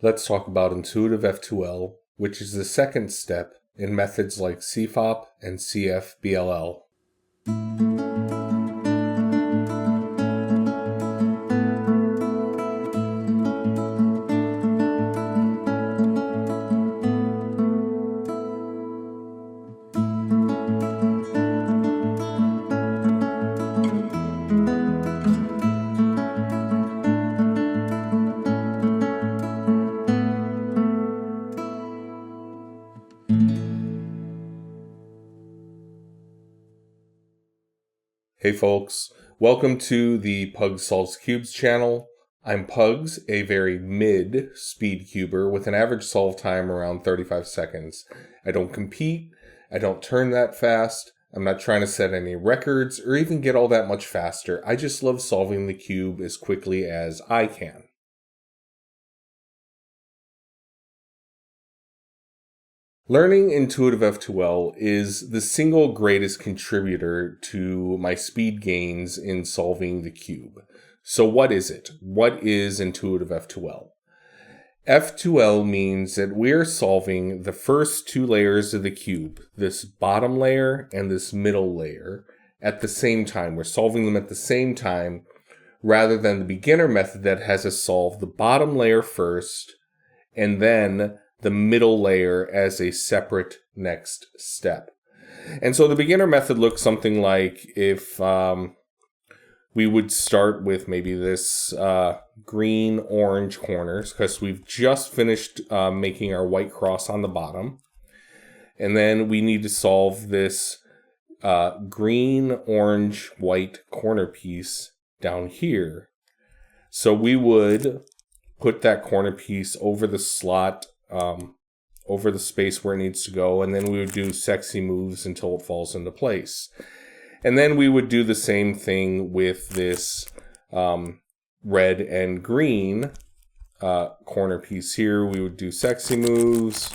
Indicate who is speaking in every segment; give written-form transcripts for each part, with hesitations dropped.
Speaker 1: Let's talk about intuitive F2L, which is the second step in methods like CFOP and CFBLL. Hey folks, welcome to the Pugs Solves Cubes channel. I'm Pugs, a very mid-speed cuber with an average solve time around 35 seconds. I don't compete, I don't turn that fast, I'm not trying to set any records or even get all that much faster. I just love solving the cube as quickly as I can. Learning intuitive F2L is the single greatest contributor to my speed gains in solving the cube. So what is it? What is intuitive F2L? F2L means that we're solving the first two layers of the cube, this bottom layer and this middle layer, at the same time. We're solving them at the same time rather than the beginner method that has us solve the bottom layer first and then the middle layer as a separate next step. And so the beginner method looks something like if we would start with maybe this green-orange corners because we've just finished making our white cross on the bottom. And then we need to solve this green-orange-white corner piece down here. So we would put that corner piece over the slot, over the space where it needs to go, and then we would do sexy moves until it falls into place. And then we would do the same thing with this red and green corner piece here. We would do sexy moves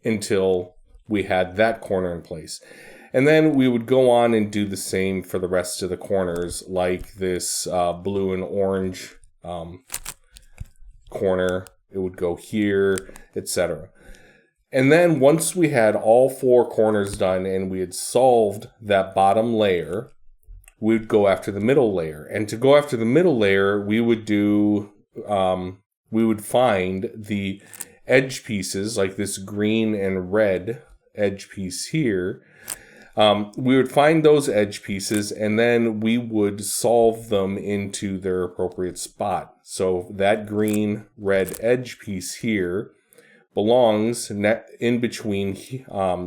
Speaker 1: until we had that corner in place. And then we would go on and do the same for the rest of the corners, like this blue and orange corner. It would go here, etc. And then once we had all four corners done and we had solved that bottom layer, we would go after the middle layer. And to go after the middle layer, we would do, we would find the edge pieces, like this green and red edge piece here. We would find those edge pieces and then we would solve them into their appropriate spot. So that green red edge piece here belongs in between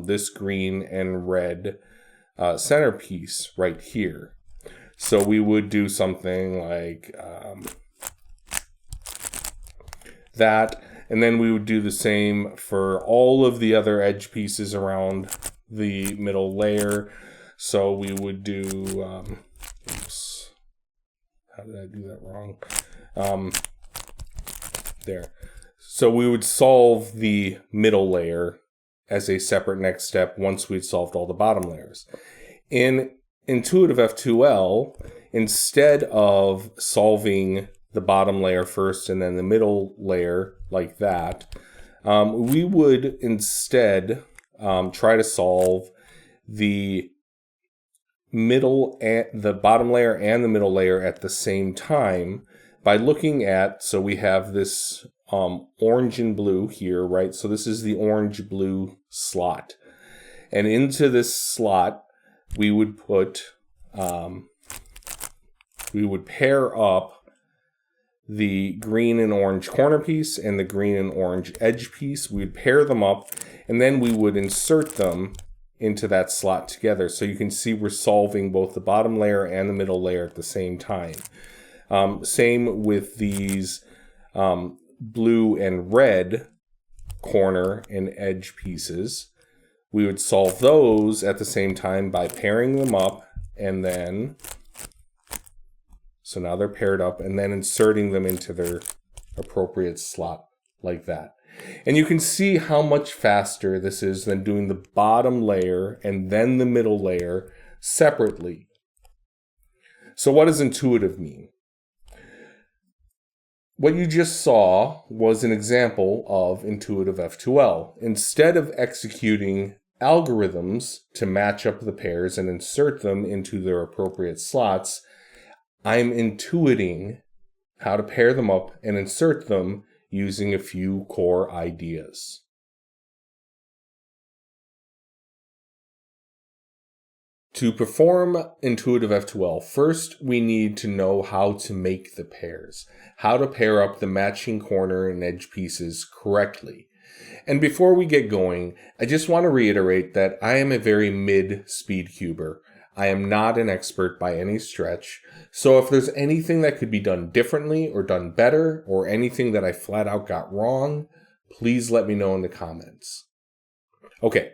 Speaker 1: this green and red centerpiece right here. So we would do something like that, and then we would do the same for all of the other edge pieces around the middle layer. So we would do, oops, how did I do that wrong? There. So we would solve the middle layer as a separate next step once we'd solved all the bottom layers. In intuitive F2L, instead of solving the bottom layer first and then the middle layer like that, we would instead try to solve the middle and the bottom layer and the middle layer at the same time by looking at, so we have this orange and blue here, right? So this is the orange-blue slot. And into this slot, we would put, we would pair up the green and orange corner piece and the green and orange edge piece. We'd pair them up, and then we would insert them into that slot together. So you can see we're solving both the bottom layer and the middle layer at the same time. Same with these blue and red corner and edge pieces. We would solve those at the same time by pairing them up, and then, so now they're paired up, and then inserting them into their appropriate slot like that. And you can see how much faster this is than doing the bottom layer and then the middle layer separately. So what does intuitive mean? What you just saw was an example of intuitive F2L. Instead of executing algorithms to match up the pairs and insert them into their appropriate slots, I'm intuiting how to pair them up and insert them using a few core ideas. To perform intuitive F2L, first we need to know how to make the pairs, how to pair up the matching corner and edge pieces correctly. And before we get going, I just want to reiterate that I am a very mid-speed cuber. I am not an expert by any stretch, so if there's anything that could be done differently or done better, or anything that I flat out got wrong, please let me know in the comments. Okay.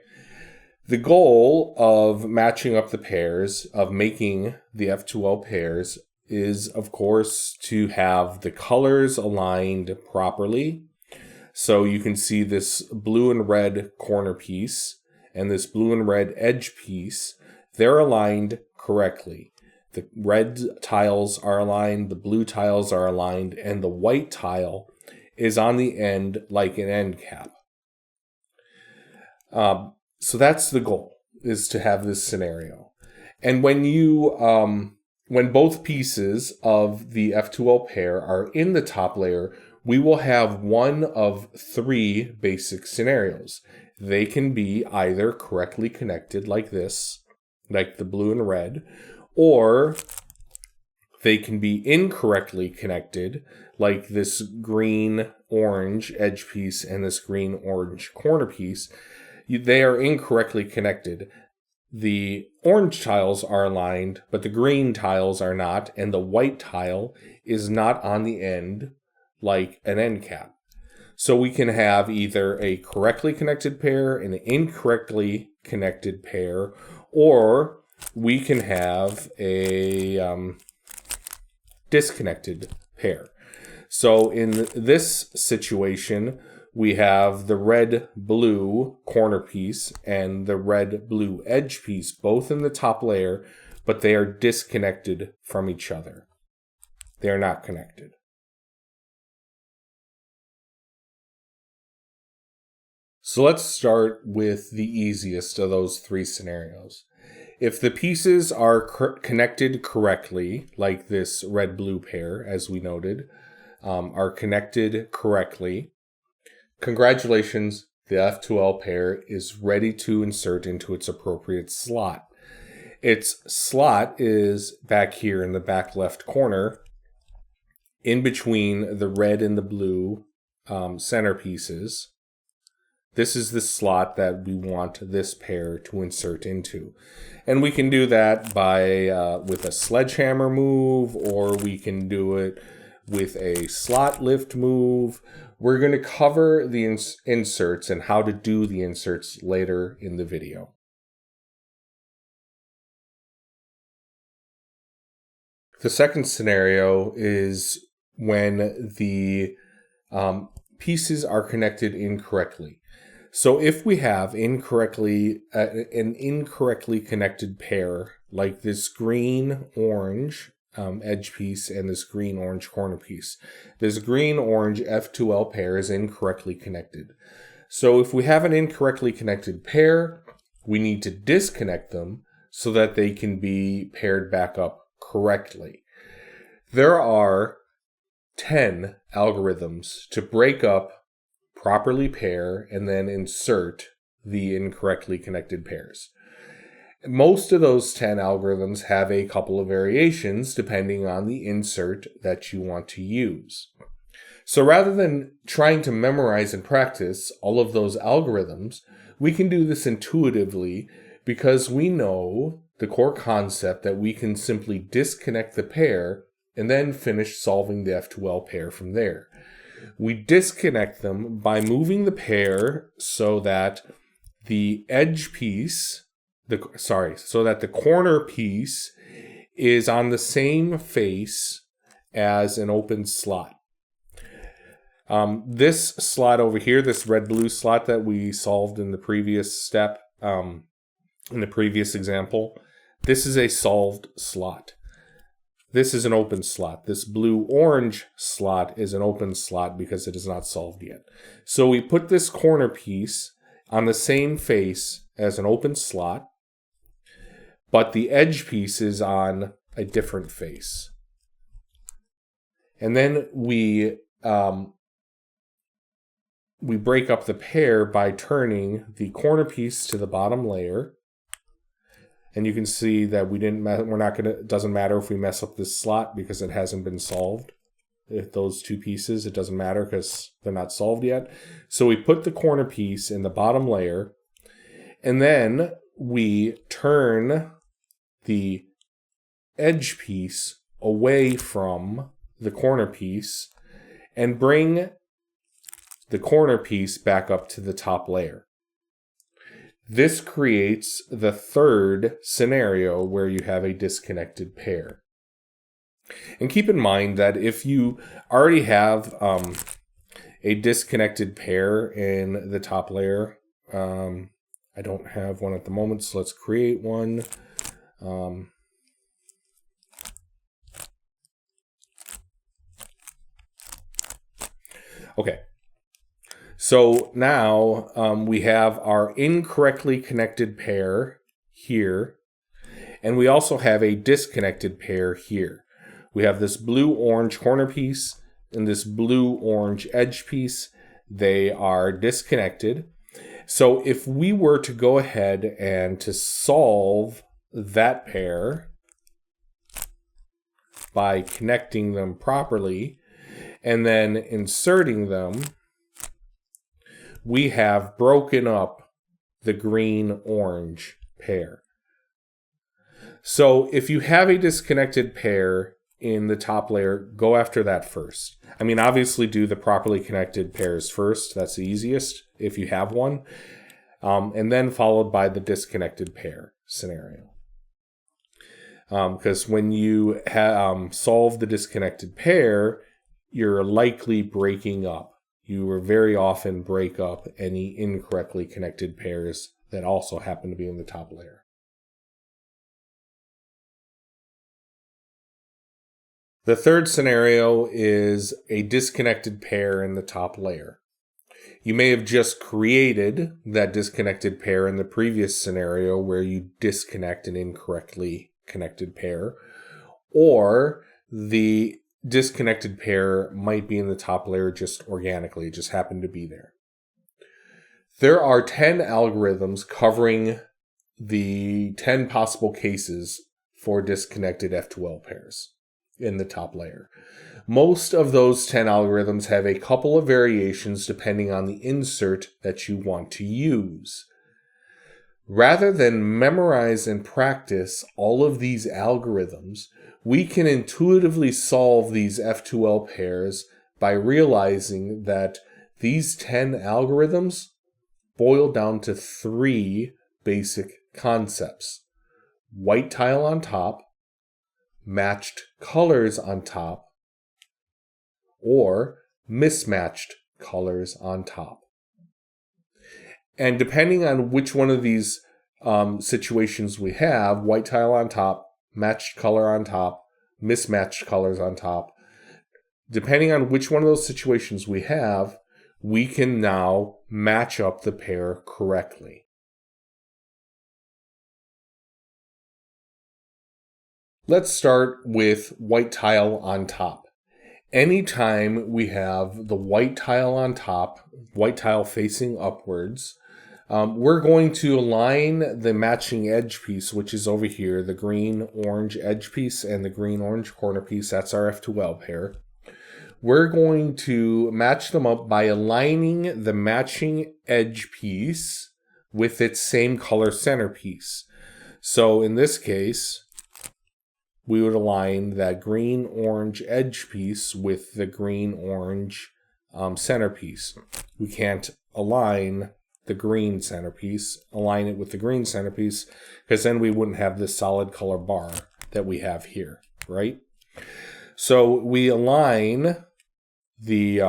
Speaker 1: The goal of matching up the pairs, of making the F2L pairs, is of course to have the colors aligned properly. So you can see this blue and red corner piece and this blue and red edge piece, they're aligned correctly. The red tiles are aligned, the blue tiles are aligned, and the white tile is on the end like an end cap. So that's the goal, is to have this scenario. And when when both pieces of the F2L pair are in the top layer, we will have one of three basic scenarios. They can be either correctly connected like this, like the blue and red, or they can be incorrectly connected like this green-orange edge piece and this green-orange corner piece. They are incorrectly connected. The orange tiles are aligned, but the green tiles are not, and the white tile is not on the end like an end cap. So we can have either a correctly connected pair, an incorrectly connected pair, or we can have a disconnected pair. So in this situation, we have the red-blue corner piece and the red-blue edge piece, both in the top layer, but they are disconnected from each other. They are not connected. So let's start with the easiest of those three scenarios. If the pieces are connected correctly, like this red-blue pair, as we noted, are connected correctly, congratulations, the F2L pair is ready to insert into its appropriate slot. Its slot is back here in the back left corner, in between the red and the blue center pieces. This is the slot that we want this pair to insert into. And we can do that by with a sledgehammer move, or we can do it with a slot lift move. We're going to cover the inserts and how to do the inserts later in the video. The second scenario is when the pieces are connected incorrectly. So if we have an incorrectly connected pair, like this green-orange edge piece and this green-orange corner piece, this green-orange F2L pair is incorrectly connected. So if we have an incorrectly connected pair, we need to disconnect them so that they can be paired back up correctly. There are 10 algorithms to break up, properly pair, and then insert the incorrectly connected pairs. Most of those 10 algorithms have a couple of variations depending on the insert that you want to use. So rather than trying to memorize and practice all of those algorithms, we can do this intuitively because we know the core concept that we can simply disconnect the pair and then finish solving the F2L pair from there. We disconnect them by moving the pair so that the edge piece, so that the corner piece is on the same face as an open slot. This slot over here, this red-blue slot that we solved in the previous step, in the previous example, this is a solved slot. this is an open slot. This blue-orange slot is an open slot because it is not solved yet. So we put this corner piece on the same face as an open slot, but the edge piece is on a different face. And then we break up the pair by turning the corner piece to the bottom layer. And you can see that it doesn't matter if we mess up this slot because it hasn't been solved. If those two pieces, it doesn't matter because they're not solved yet. So we put the corner piece in the bottom layer, and then we turn the edge piece away from the corner piece and bring the corner piece back up to the top layer. This creates the third scenario where you have a disconnected pair. And keep in mind that if you already have a disconnected pair in the top layer, I don't have one at the moment, so let's create one. Okay. So now we have our incorrectly connected pair here, and we also have a disconnected pair here. We have this blue-orange corner piece and this blue-orange edge piece. They are disconnected. So if we were to go ahead and to solve that pair by connecting them properly and then inserting them, we have broken up the green-orange pair. So if you have a disconnected pair in the top layer, go after that first. I mean, obviously do the properly connected pairs first. That's the easiest if you have one. And then followed by the disconnected pair scenario. Because when you solve the disconnected pair, you're likely breaking up. You will very often break up any incorrectly connected pairs that also happen to be in the top layer. The third scenario is a disconnected pair in the top layer. You may have just created that disconnected pair in the previous scenario where you disconnect an incorrectly connected pair, or the disconnected pair might be in the top layer just organically, it just happened to be there. There are 10 algorithms covering the 10 possible cases for disconnected F2L pairs in the top layer. Most of those 10 algorithms have a couple of variations depending on the insert that you want to use. Rather than memorize and practice all of these algorithms, we can intuitively solve these F2L pairs by realizing that these 10 algorithms boil down to 3 basic concepts: white tile on top, matched colors on top, or mismatched colors on top. And depending on which one of these situations we have, white tile on top, matched color on top, mismatched colors on top, depending on which one of those situations we have, we can now match up the pair correctly. Let's start with white tile on top. Anytime we have the white tile on top, white tile facing upwards, we're going to align the matching edge piece, which is over here, the green-orange edge piece and the green-orange corner piece. That's our F2L pair. We're going to match them up by aligning the matching edge piece with its same color centerpiece. So in this case, we would align that green-orange edge piece with the green-orange centerpiece. We can't align the green centerpiece, align it with the green centerpiece, because then we wouldn't have this solid color bar that we have here, right? So we align the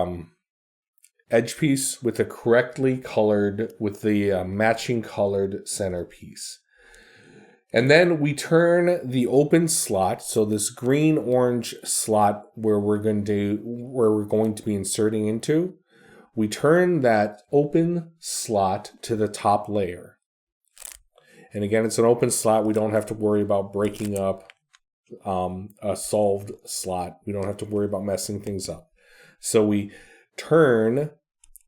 Speaker 1: edge piece with the correctly colored, with the matching colored centerpiece. And then we turn the open slot, so this green-orange slot where we're going to be inserting into, we turn that open slot to the top layer. And again, it's an open slot. We don't have to worry about breaking up a solved slot. We don't have to worry about messing things up. So we turn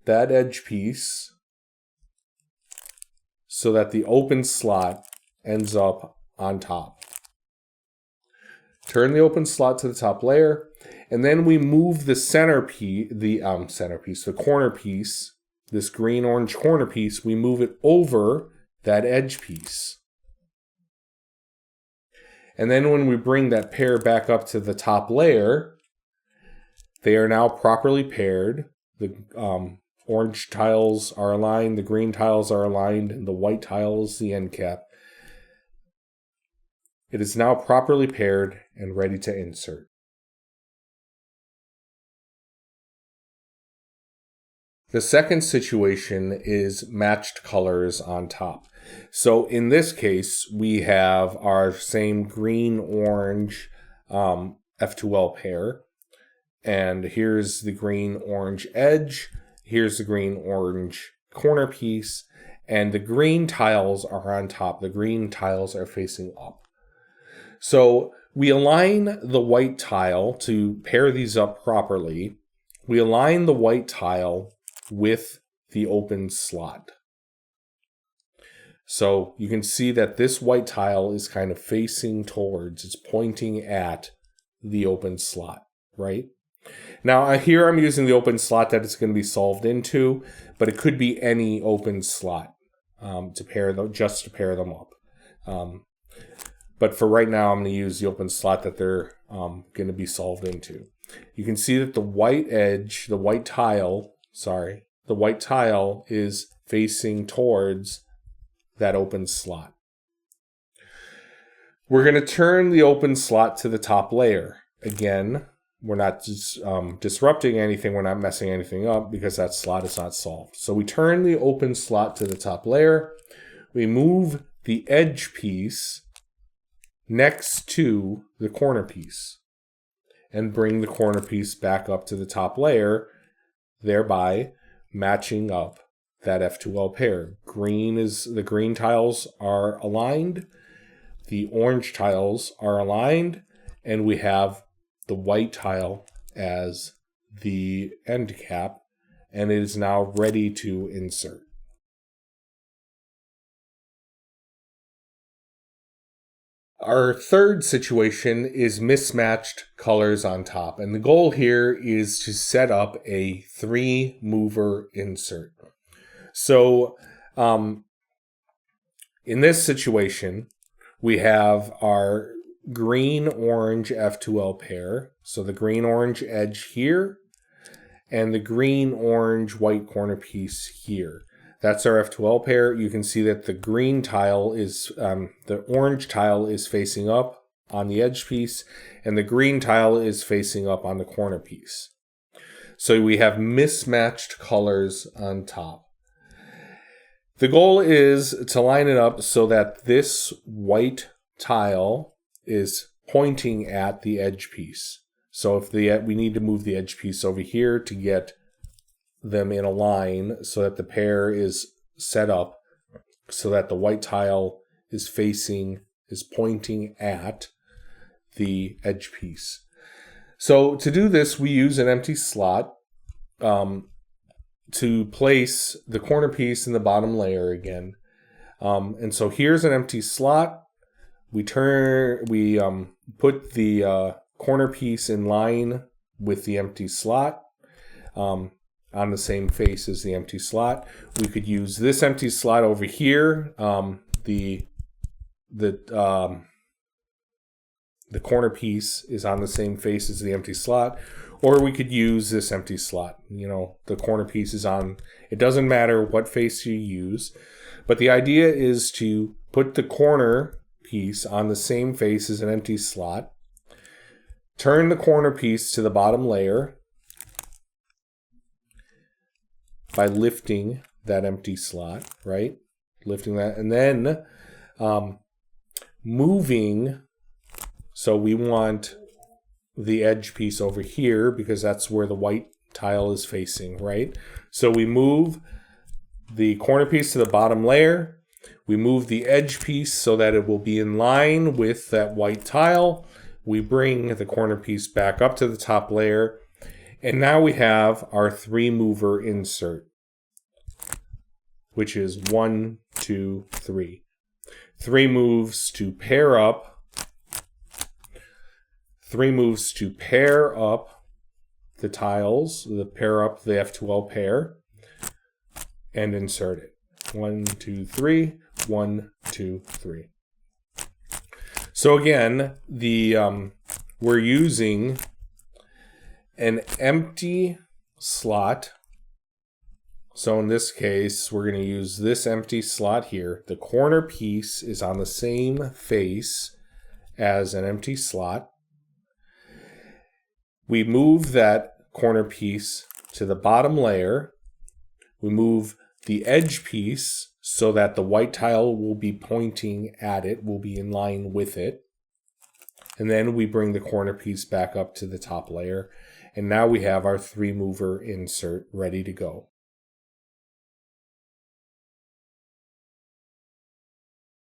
Speaker 1: that edge piece so that the open slot ends up on top. Turn the open slot to the top layer, and then we move the the corner piece, this green-orange corner piece, we move it over that edge piece. And then when we bring that pair back up to the top layer, they are now properly paired. The orange tiles are aligned, the green tiles are aligned, and the white tile is the end cap. It is now properly paired and ready to insert. The second situation is matched colors on top. So in this case, we have our same green-orange F2L pair. And here's the green-orange edge. Here's the green-orange corner piece. And the green tiles are on top. The green tiles are facing up. So we align the white tile to pair these up properly. We align the white tile with the open slot. So you can see that this white tile is kind of facing towards, it's pointing at the open slot, right? Now here I'm using the open slot that it's going to be solved into, but it could be any open slot to pair them, just to pair them up. But for right now, I'm going to use the open slot that they're going to be solved into. You can see that the white edge, the white tile is facing towards that open slot. We're going to turn the open slot to the top layer. Again, we're not disrupting anything. We're not messing anything up because that slot is not solved. So we turn the open slot to the top layer. We move the edge piece next to the corner piece and bring the corner piece back up to the top layer, thereby matching up that F2L pair. The green tiles are aligned, the orange tiles are aligned, and we have the white tile as the end cap, and it is now ready to insert. Our third situation is mismatched colors on top, and the goal here is to set up a 3-mover insert. So in this situation, we have our green-orange F2L pair, so the green-orange edge here, and the green-orange-white corner piece here. That's our F2L pair. You can see that the green tile is, the orange tile is facing up on the edge piece, and the green tile is facing up on the corner piece. So we have mismatched colors on top. The goal is to line it up so that this white tile is pointing at the edge piece. So if we need to move the edge piece over here to get them in a line so that the pair is set up so that the white tile is pointing at the edge piece. So to do this, we use an empty slot to place the corner piece in the bottom layer again. And so here's an empty slot. We put the corner piece in line with the empty slot. On the same face as the empty slot. We could use this empty slot over here. The corner piece is on the same face as the empty slot, or we could use this empty slot. You know, the corner piece is on, it doesn't matter what face you use, but the idea is to put the corner piece on the same face as an empty slot, turn the corner piece to the bottom layer by lifting that empty slot, right? Lifting that, and then moving, so we want the edge piece over here because that's where the white tile is facing, right? So we move the corner piece to the bottom layer. We move the edge piece so that it will be in line with that white tile. We bring the corner piece back up to the top layer. And now we have our 3-mover insert, which is 1, 2, 3. 3 moves to pair up. 3 moves to pair up the tiles, pair up the F2L pair, and insert it. 1, 2, 3, 1, 2, 3. So again, we're using an empty slot. So in this case, we're going to use this empty slot here. The corner piece is on the same face as an empty slot. We move that corner piece to the bottom layer. We move the edge piece so that the white tile will be pointing at it, will be in line with it. And then we bring the corner piece back up to the top layer. And now we have our 3-mover insert ready to go.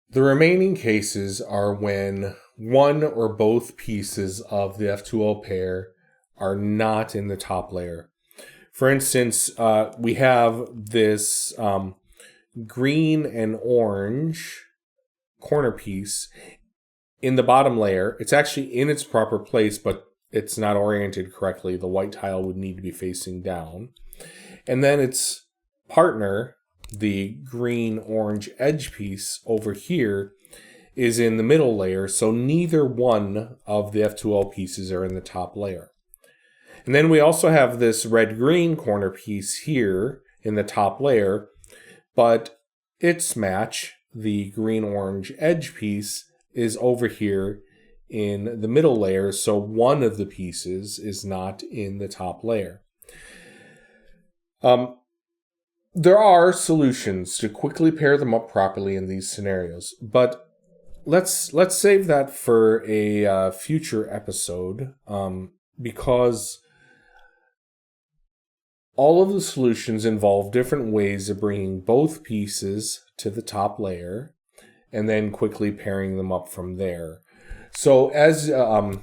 Speaker 1: The remaining cases are when one or both pieces of the F2L pair are not in the top layer. For instance, we have this green and orange corner piece in the bottom layer. It's actually in its proper place, but it's not oriented correctly. The white tile would need to be facing down. And then its partner, the green-orange edge piece over here, is in the middle layer, so neither one of the F2L pieces are in the top layer. And then we also have this red-green corner piece here in the top layer, but its match, the green-orange edge piece, is over here in the middle layer, so one of the pieces is not in the top layer. There are solutions to quickly pair them up properly in these scenarios, but let's save that for a future episode, because all of the solutions involve different ways of bringing both pieces to the top layer and then quickly pairing them up from there. So as,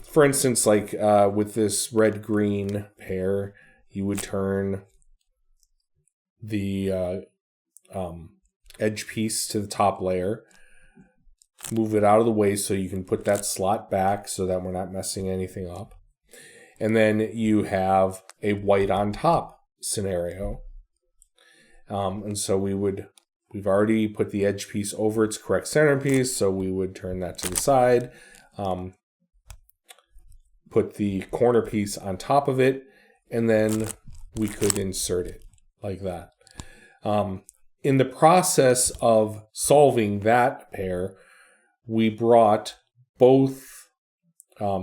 Speaker 1: for instance, like with this red-green pair, you would turn the edge piece to the top layer, move it out of the way so you can put that slot back so that we're not messing anything up. And then you have a white on top scenario. And so we've already put the edge piece over its correct centerpiece, so we would turn that to the side, put the corner piece on top of it, and then we could insert it like that. In the process of solving that pair, we brought both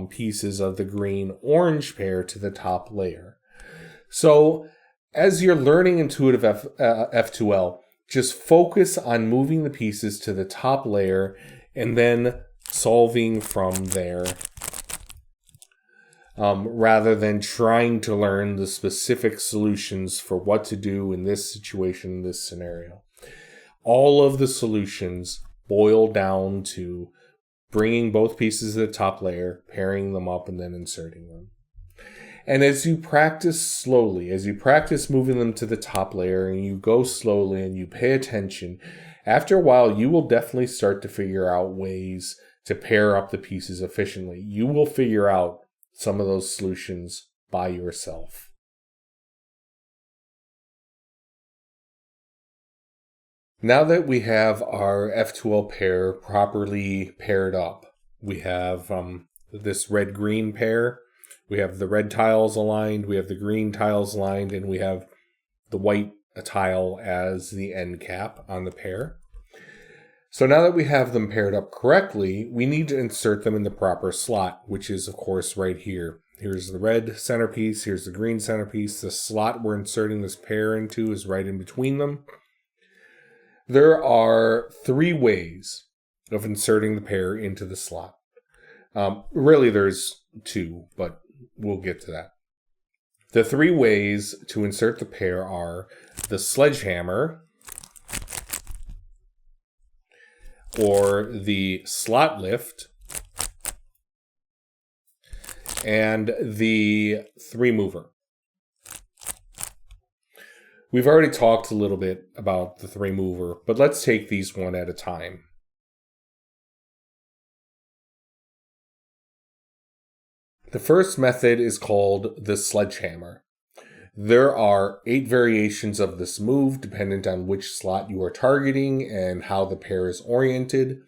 Speaker 1: pieces of the green-orange pair to the top layer. So as you're learning intuitive F2L, just focus on moving the pieces to the top layer and then solving from there, rather than trying to learn the specific solutions for what to do in this situation, this scenario. All of the solutions boil down to bringing both pieces to the top layer, pairing them up, and then inserting them. And as you practice slowly, as you practice moving them to the top layer and you go slowly and you pay attention, after a while you will definitely start to figure out ways to pair up the pieces efficiently. You will figure out some of those solutions by yourself. Now that we have our F2L pair properly paired up, we have this red-green pair. We have the red tiles aligned, we have the green tiles aligned, and we have the white tile as the end cap on the pair. So now that we have them paired up correctly, we need to insert them in the proper slot, which is, of course, right here. Here's the red centerpiece, here's the green centerpiece. The slot we're inserting this pair into is right in between them. There are 3 ways of inserting the pair into the slot. Really, there's two, but we'll get to that. The three ways to insert the pair are the sledgehammer, or the slot lift, and the three mover. We've already talked a little bit about the three mover, but let's take these one at a time. The first method is called the sledgehammer. There are 8 variations of this move dependent on which slot you are targeting and how the pair is oriented.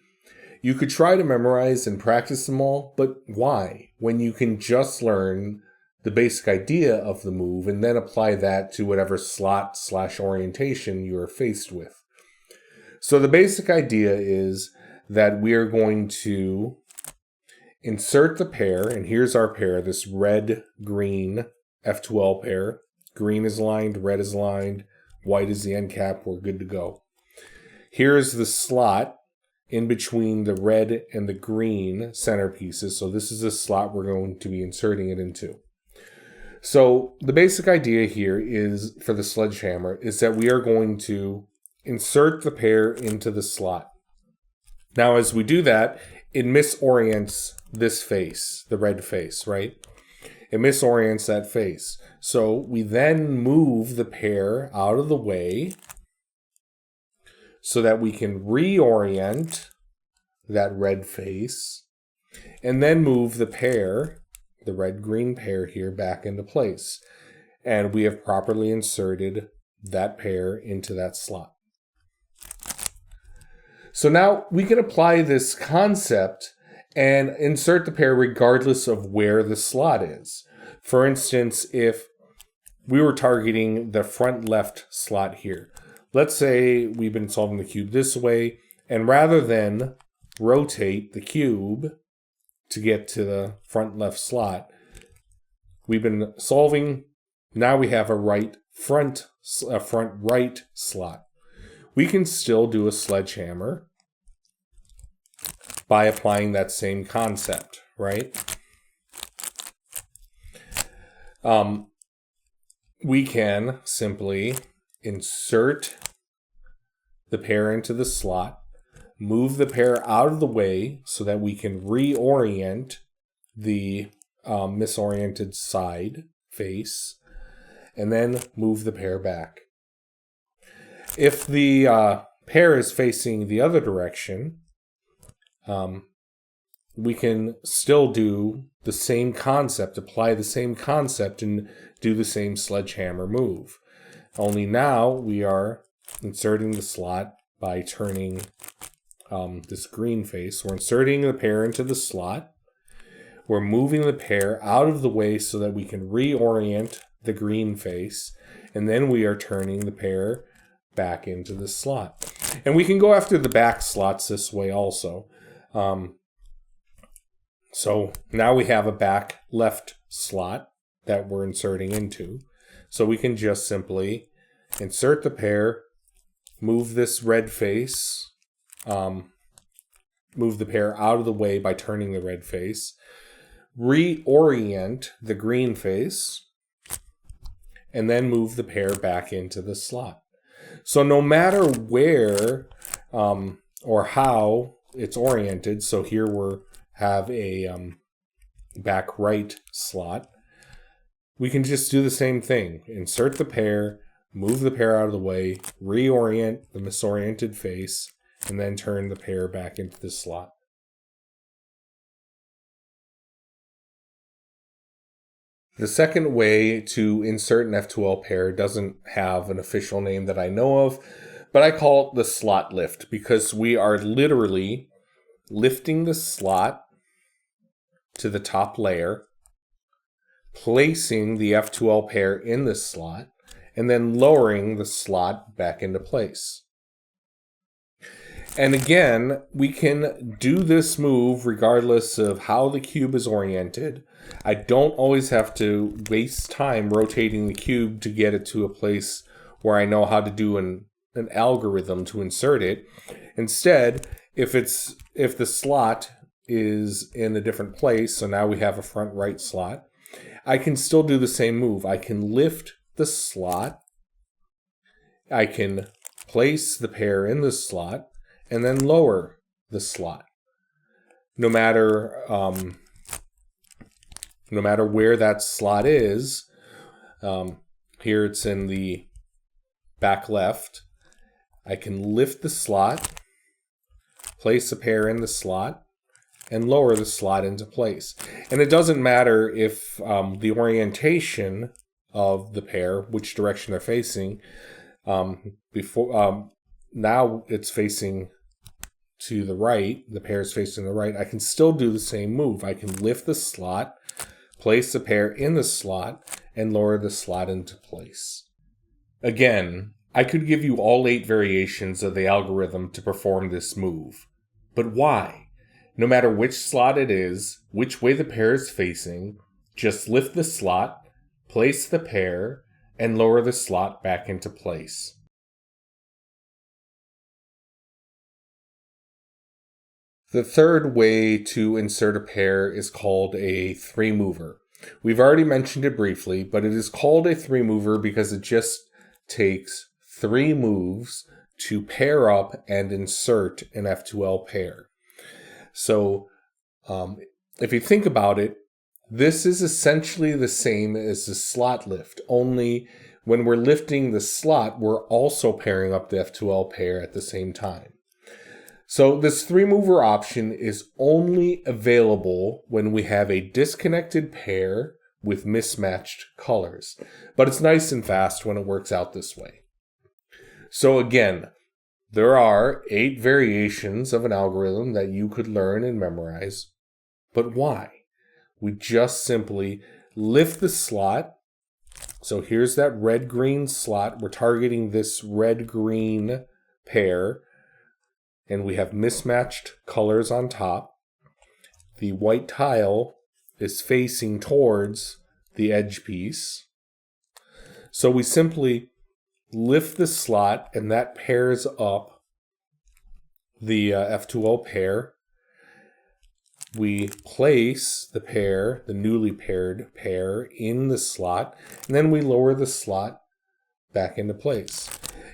Speaker 1: You could try to memorize and practice them all, but why? When you can just learn the basic idea of the move and then apply that to whatever slot/orientation you are faced with. So the basic idea is that we are going to insert the pair, and here's our pair, this red-green F2L pair. Green is aligned, red is aligned, white is the end cap, we're good to go. Here's the slot in between the red and the green centerpieces, so this is the slot we're going to be inserting it into. So the basic idea here is, for the sledgehammer, is that we are going to insert the pair into the slot. Now as we do that, it misorients this face, the red face, right? It misorients that face. So we then move the pair out of the way so that we can reorient that red face and then move the pair, the red-green pair here, back into place. And we have properly inserted that pair into that slot. So now we can apply this concept and insert the pair regardless of where the slot is. For instance, if we were targeting the front left slot here, let's say we've been solving the cube this way, and rather than rotate the cube to get to the front left slot, we've been solving, now we have a front right slot. We can still do a sledgehammer by applying that same concept, right? We can simply insert the pair into the slot, move the pair out of the way so that we can reorient the misoriented side face, and then move the pair back. If the pair is facing the other direction, we can still do the same concept, apply the same concept, and do the same sledgehammer move. Only now we are inserting the slot by turning this green face. We're inserting the pair into the slot. We're moving the pair out of the way so that we can reorient the green face. And then we are turning the pair back into the slot. And we can go after the back slots this way also. So now we have a back left slot that we're inserting into. So we can just simply insert the pair, move this red face, move the pair out of the way by turning the red face, reorient the green face, and then move the pair back into the slot. So no matter where or how it's oriented, so here we have a back right slot, we can just do the same thing. Insert the pair, move the pair out of the way, reorient the misoriented face, and then turn the pair back into the slot. The second way to insert an F2L pair doesn't have an official name that I know of, but I call it the slot lift because we are literally lifting the slot to the top layer, placing the F2L pair in the slot, and then lowering the slot back into place. And again, we can do this move regardless of how the cube is oriented. I don't always have to waste time rotating the cube to get it to a place where I know how to do an an algorithm to insert it. Instead, if the slot is in a different place, so now we have a front right slot, I can still do the same move. I can lift the slot, I can place the pair in the slot, and then lower the slot. No matter where that slot is, here it's in the back left, I can lift the slot, place a pair in the slot, and lower the slot into place. And it doesn't matter if the orientation of the pair, which direction they're facing, now it's facing to the right, the pair is facing the right, I can still do the same move. I can lift the slot, place the pair in the slot, and lower the slot into place. Again, I could give you all 8 variations of the algorithm to perform this move. But why? No matter which slot it is, which way the pair is facing, just lift the slot, place the pair, and lower the slot back into place. The third way to insert a pair is called a 3-mover. We've already mentioned it briefly, but it is called a 3-mover because it just takes 3 moves to pair up and insert an F2L pair. So if you think about it, this is essentially the same as the slot lift, only when we're lifting the slot, we're also pairing up the F2L pair at the same time. So this 3-mover option is only available when we have a disconnected pair with mismatched colors. But it's nice and fast when it works out this way. So again, there are 8 variations of an algorithm that you could learn and memorize. But why? We just simply lift the slot. So here's that red-green slot. We're targeting this red-green pair. And we have mismatched colors on top. The white tile is facing towards the edge piece. So we simply lift the slot and that pairs up the F2L pair. We place the pair, the newly paired pair, in the slot, and then we lower the slot back into place.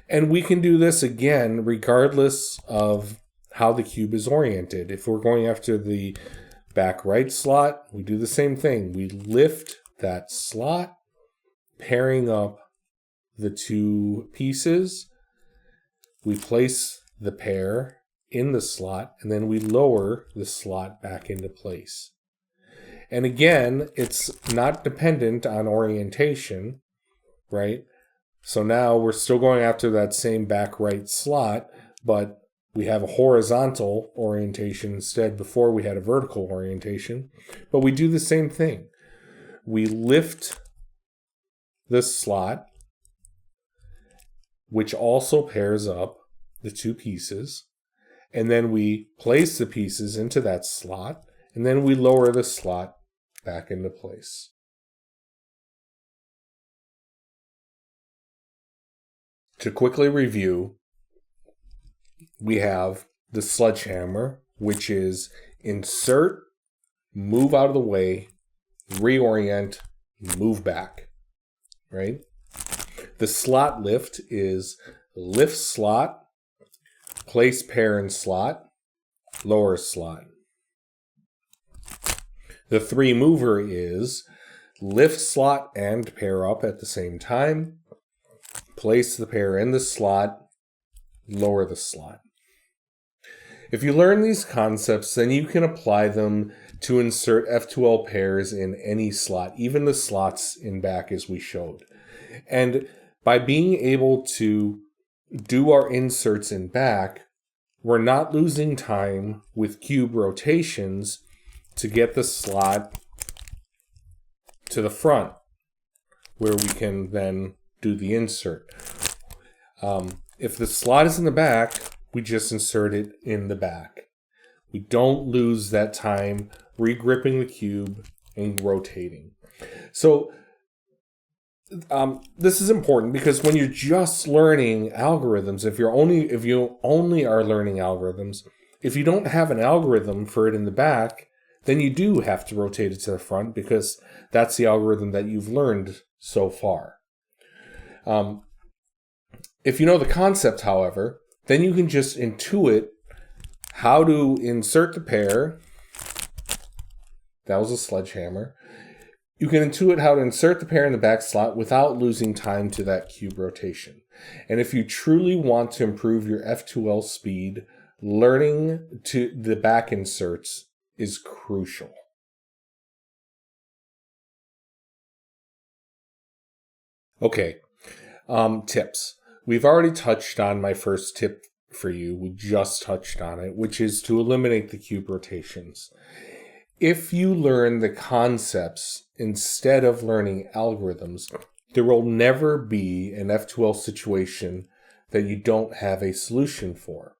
Speaker 1: And we can do this again regardless of how the cube is oriented. If we're going after the back right slot, we do the same thing. We lift that slot, pairing up the 2 pieces. We place the pair in the slot, and then we lower the slot back into place. And again, it's not dependent on orientation, right? So now we're still going after that same back right slot, but we have a horizontal orientation instead. Before we had a vertical orientation, but we do the same thing. We lift the slot, which also pairs up the 2 pieces, and then we place the pieces into that slot, and then we lower the slot back into place. To quickly review, we have the sledgehammer, which is insert, move out of the way, reorient, move back, right? The slot lift is lift slot, place pair in slot, lower slot. The 3-mover is lift slot and pair up at the same time, place the pair in the slot, lower the slot. If you learn these concepts, then you can apply them to insert F2L pairs in any slot, even the slots in back as we showed. And by being able to do our inserts in back, we're not losing time with cube rotations to get the slot to the front, where we can then do the insert. If the slot is in the back, we just insert it in the back. We don't lose that time regripping the cube and rotating. So this is important because when you're just learning algorithms, if you only are learning algorithms, if you don't have an algorithm for it in the back, then you do have to rotate it to the front because that's the algorithm that you've learned so far. If you know the concept, however, then you can just intuit how to insert the pair. That was a sledgehammer. You can intuit how to insert the pair in the back slot without losing time to that cube rotation. And if you truly want to improve your F2L speed, learning to the back inserts is crucial. Okay, tips. We've already touched on my first tip for you. We just touched on it, which is to eliminate the cube rotations. If you learn the concepts instead of learning algorithms, there will never be an F2L situation that you don't have a solution for.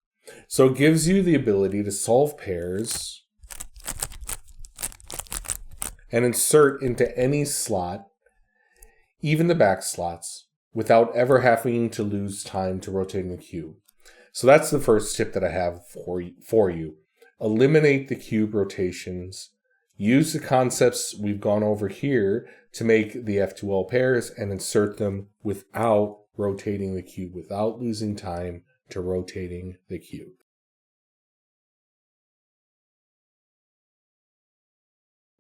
Speaker 1: So it gives you the ability to solve pairs and insert into any slot, even the back slots, without ever having to lose time to rotating the cube. So that's the first tip that I have for you. Eliminate the cube rotations. Use the concepts we've gone over here to make the F2L pairs and insert them without rotating the cube, without losing time to rotating the cube.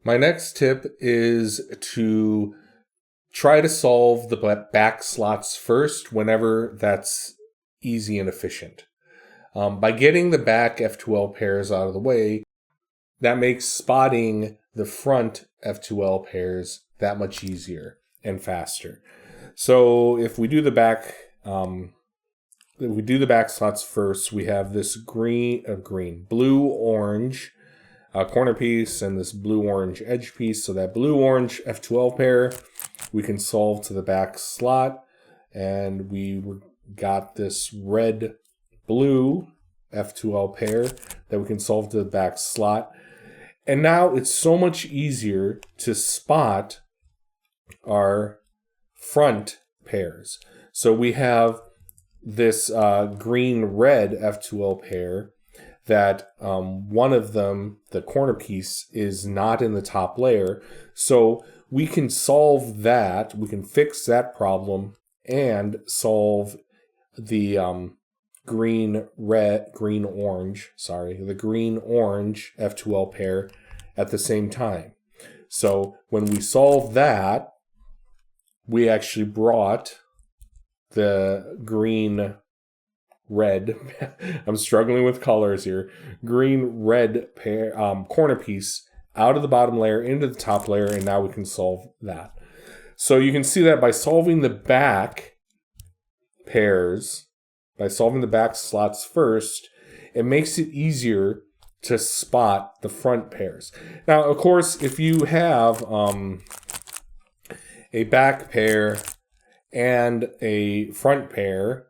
Speaker 1: My next tip is to try to solve the back slots first whenever that's easy and efficient. By getting the back F2L pairs out of the way, that makes spotting the front F2L pairs that much easier and faster. So if we do the back, slots first, we have this blue-orange corner piece and this blue-orange edge piece. So that blue-orange F2L pair we can solve to the back slot, and we got this red-blue F2L pair that we can solve to the back slot. And now it's so much easier to spot our front pairs. So we have this green-red F2L pair that one of them, the corner piece, is not in the top layer. So we can solve that. We can fix that problem and solve the green-orange F2L pair at the same time. So when we solve that, we actually brought the green-red, I'm struggling with colors here, green-red pair corner piece out of the bottom layer into the top layer, and now we can solve that. So you can see that by solving the back pairs, by solving the back slots first, it makes it easier to spot the front pairs. Now, of course, if you have a back pair and a front pair,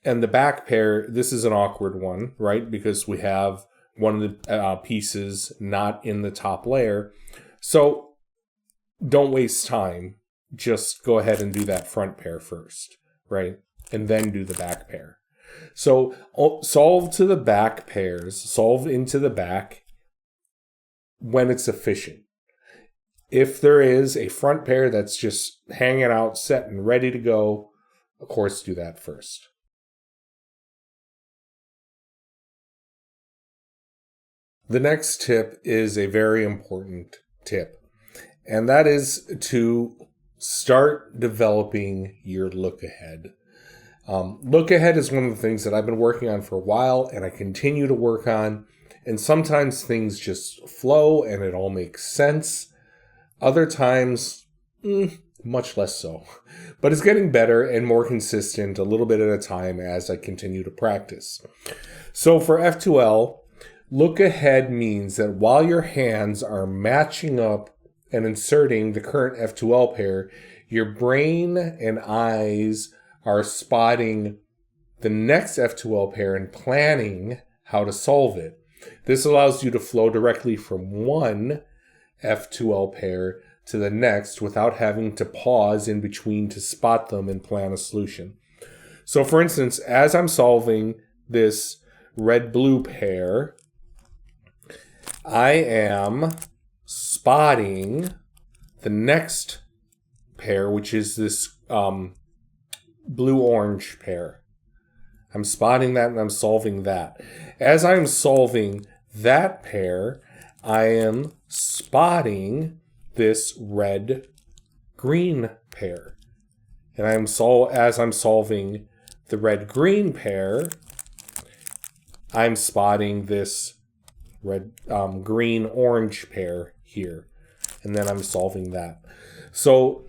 Speaker 1: and the back pair, this is an awkward one, right? Because we have one of the pieces not in the top layer. So don't waste time. Just go ahead and do that front pair first, right? And then do the back pair. So solve to the back pairs, solve into the back when it's efficient. If there is a front pair that's just hanging out, set and ready to go, of course, do that first. The next tip is a very important tip, and that is to start developing your look ahead. Look ahead is one of the things that I've been working on for a while, and I continue to work on. And sometimes things just flow and it all makes sense. Other times, much less so. But it's getting better and more consistent a little bit at a time as I continue to practice. So for F2L, look ahead means that while your hands are matching up and inserting the current F2L pair, your brain and eyes are spotting the next F2L pair and planning how to solve it. This allows you to flow directly from one F2L pair to the next without having to pause in between to spot them and plan a solution. So for instance, as I'm solving this red-blue pair, I am spotting the next pair, which is this blue-orange pair. I'm spotting that and I'm solving that. As I'm solving that pair, I am spotting this red-green pair. And as I'm solving the red-green pair, I'm spotting this green-orange pair here. And then I'm solving that. So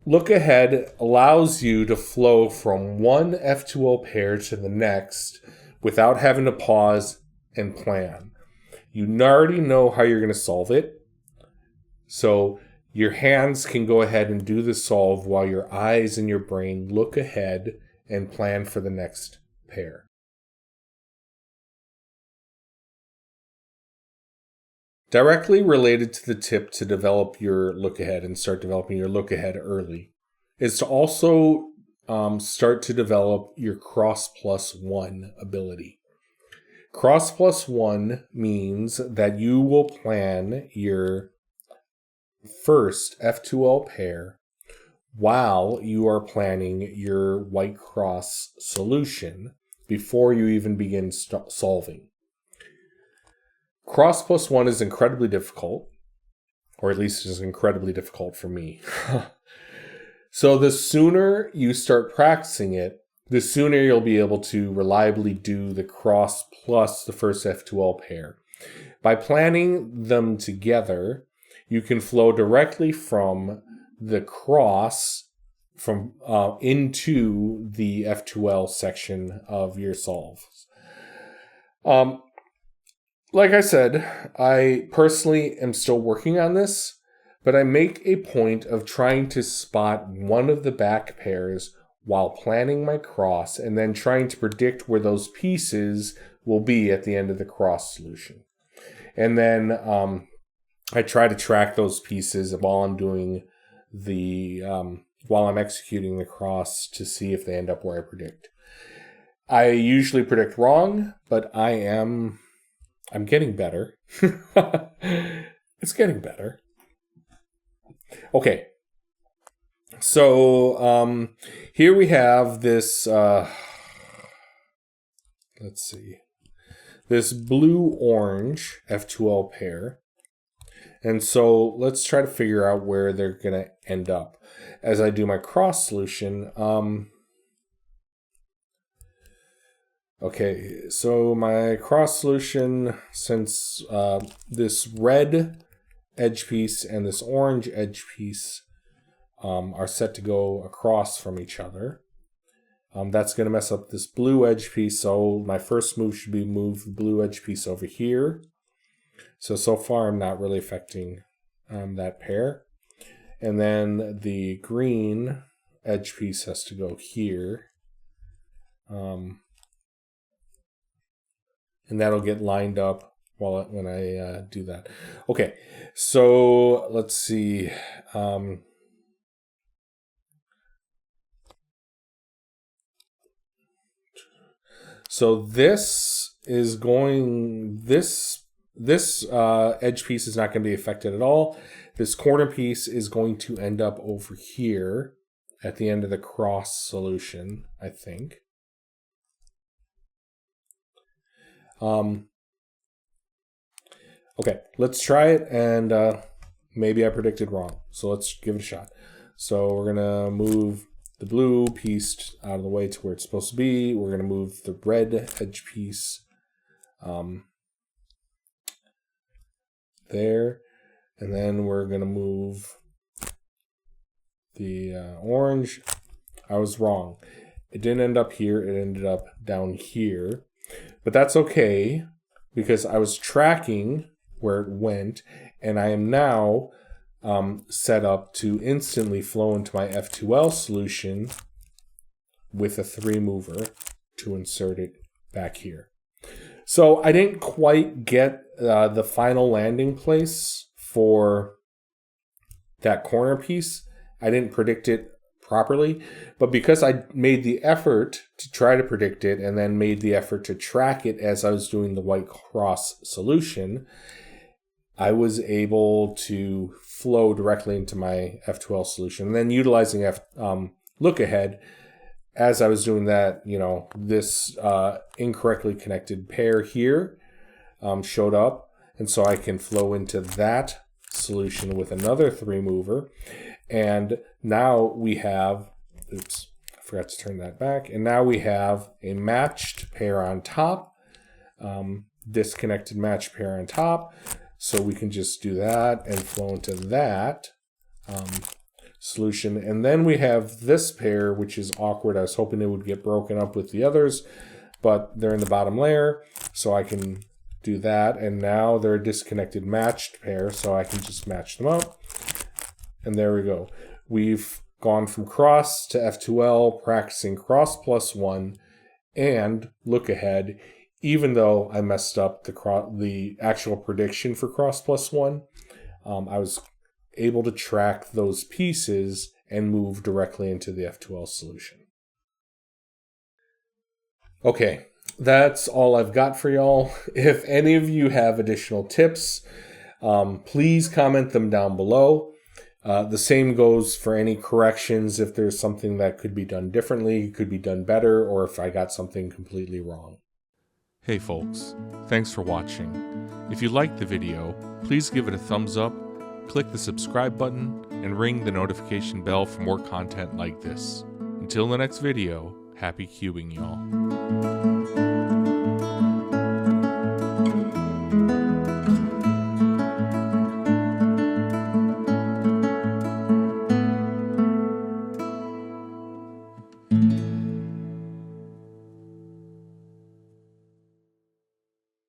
Speaker 1: look ahead allows you to flow from one F2L pair to the next without having to pause and plan. You already know how you're going to solve it. So your hands can go ahead and do the solve while your eyes and your brain look ahead and plan for the next pair. Directly related to the tip to develop your look ahead and start developing your look ahead early is to also start to develop your cross plus one ability. Cross plus one means that you will plan your first F2L pair while you are planning your white cross solution before you even begin solving. Cross plus one is incredibly difficult, or at least it is incredibly difficult for me. So the sooner you start practicing it, the sooner you'll be able to reliably do the cross plus the first F2L pair. By planning them together, you can flow directly from the cross into the F2L section of your solves. Like I said, I personally am still working on this, but I make a point of trying to spot one of the back pairs while planning my cross and then trying to predict where those pieces will be at the end of the cross solution. And then I try to track those pieces while I'm doing while I'm executing the cross to see if they end up where I predict. I usually predict wrong, but I'm getting better. It's getting better. Okay. So here we have this, let's see, this blue-orange F2L pair. And so let's try to figure out where they're going to end up. As I do my cross solution, okay, so my cross solution, since this red edge piece and this orange edge piece are set to go across from each other, that's going to mess up this blue edge piece. So my first move should be move the blue edge piece over here. So far I'm not really affecting that pair. And then the green edge piece has to go here. And that'll get lined up when I do that. Okay, so let's see. So this is going, this edge piece is not going to be affected at all. This corner piece is going to end up over here at the end of the cross solution, I think. Okay, let's try it, and maybe I predicted wrong. So let's give it a shot. So we're going to move the blue piece out of the way to where it's supposed to be. We're going to move the red edge piece there. And then we're going to move the orange. I was wrong. It didn't end up here. It ended up down here. But that's okay, because I was tracking where it went, and I am now set up to instantly flow into my F2L solution with a 3-mover to insert it back here. So I didn't quite get the final landing place for that corner piece. I didn't predict it properly, but because I made the effort to try to predict it and then made the effort to track it as I was doing the white cross solution, I was able to flow directly into my F2L solution. And then utilizing look ahead, as I was doing that, this incorrectly connected pair here showed up. And so I can flow into that solution with another 3-mover. And now we have, oops, I forgot to turn that back. And now we have a matched pair on top, disconnected matched pair on top. So we can just do that and flow into that solution. And then we have this pair, which is awkward. I was hoping it would get broken up with the others, but they're in the bottom layer. So I can do that. And now they're a disconnected matched pair. So I can just match them up. And there we go. We've gone from cross to F2L, practicing cross plus 1, and look ahead. Even though I messed up the actual prediction for cross plus 1, I was able to track those pieces and move directly into the F2L solution. Okay, that's all I've got for y'all. If any of you have additional tips, please comment them down below. The same goes for any corrections. If there's something that could be done differently, could be done better, or if I got something completely wrong.
Speaker 2: Hey folks, thanks for watching. If you liked the video, please give it a thumbs up, click the subscribe button, and ring the notification bell for more content like this. Until the next video, happy cubing y'all.